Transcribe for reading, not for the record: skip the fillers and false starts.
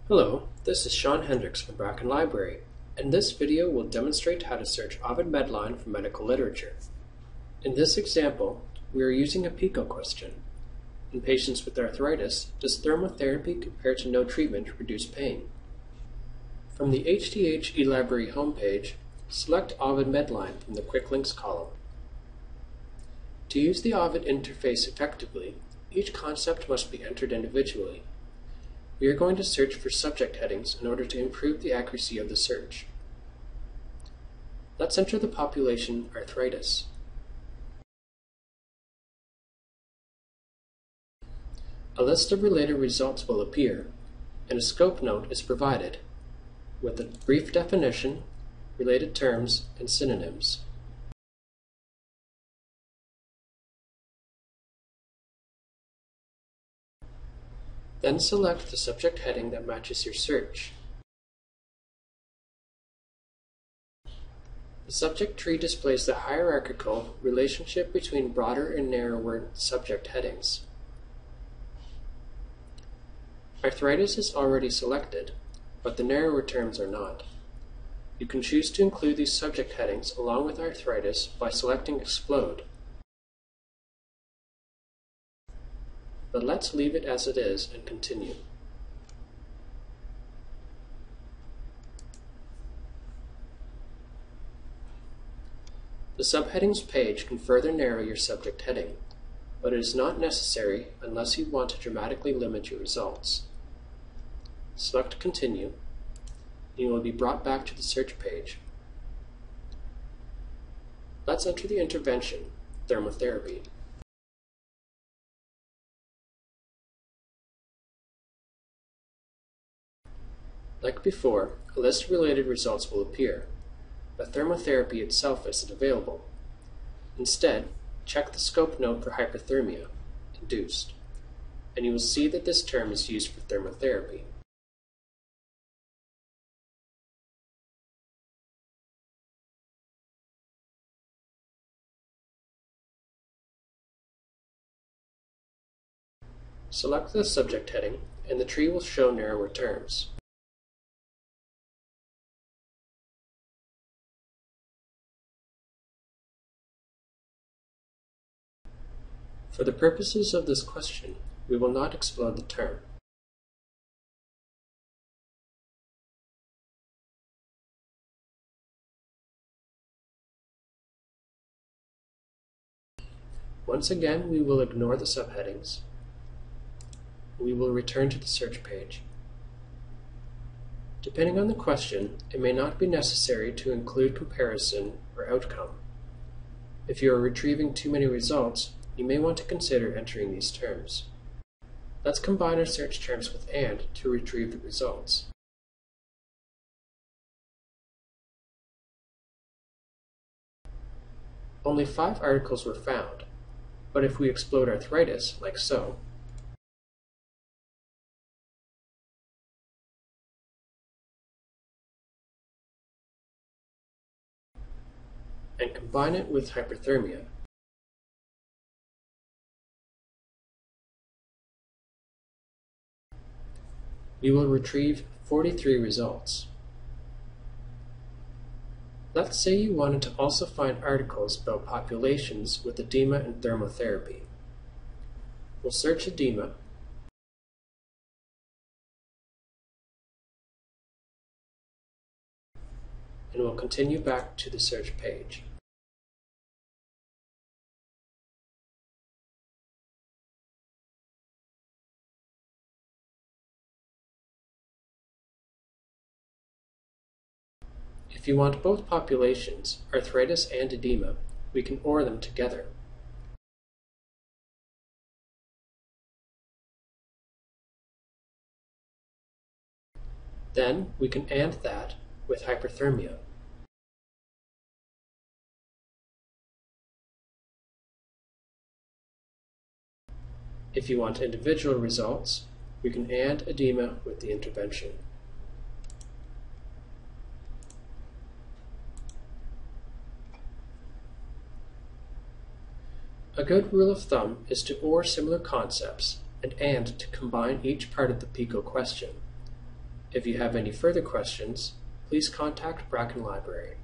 Hello, this is Sean Hendricks from Bracken Library, and this video will demonstrate how to search Ovid Medline for medical literature. In this example, we are using a PICO question. In patients with arthritis, does thermotherapy compared to no treatment reduce pain? From the HDH eLibrary homepage, select Ovid Medline from the Quick Links column. To use the Ovid interface effectively, each concept must be entered individually. We are going to search for subject headings in order to improve the accuracy of the search. Let's enter the population arthritis. A list of related results will appear, and a scope note is provided, with a brief definition, related terms, and synonyms. Then select the subject heading that matches your search. The subject tree displays the hierarchical relationship between broader and narrower subject headings. Arthritis is already selected, but the narrower terms are not. You can choose to include these subject headings along with arthritis by selecting Explode. But let's leave it as it is and continue. The subheadings page can further narrow your subject heading, but it is not necessary unless you want to dramatically limit your results. Select Continue, and you will be brought back to the search page. Let's enter the intervention, thermotherapy. Like before, a list of related results will appear, but thermotherapy itself isn't available. Instead, check the scope note for hyperthermia, induced, and you will see that this term is used for thermotherapy. Select the subject heading, and the tree will show narrower terms. For the purposes of this question, we will not explode the term. Once again, we will ignore the subheadings. We will return to the search page. Depending on the question, it may not be necessary to include comparison or outcome. If you are retrieving too many results, you may want to consider entering these terms. Let's combine our search terms with AND to retrieve the results. Only 5 articles were found, but if we explode arthritis, like so, and combine it with hyperthermia, we will retrieve 43 results. Let's say you wanted to also find articles about populations with edema and thermotherapy. We'll search edema, and we'll continue back to the search page. If you want both populations, arthritis and edema, we can OR them together. Then we can AND that with hyperthermia. If you want individual results, we can AND edema with the intervention. A good rule of thumb is to OR similar concepts and to combine each part of the PICO question. If you have any further questions, please contact Bracken Library.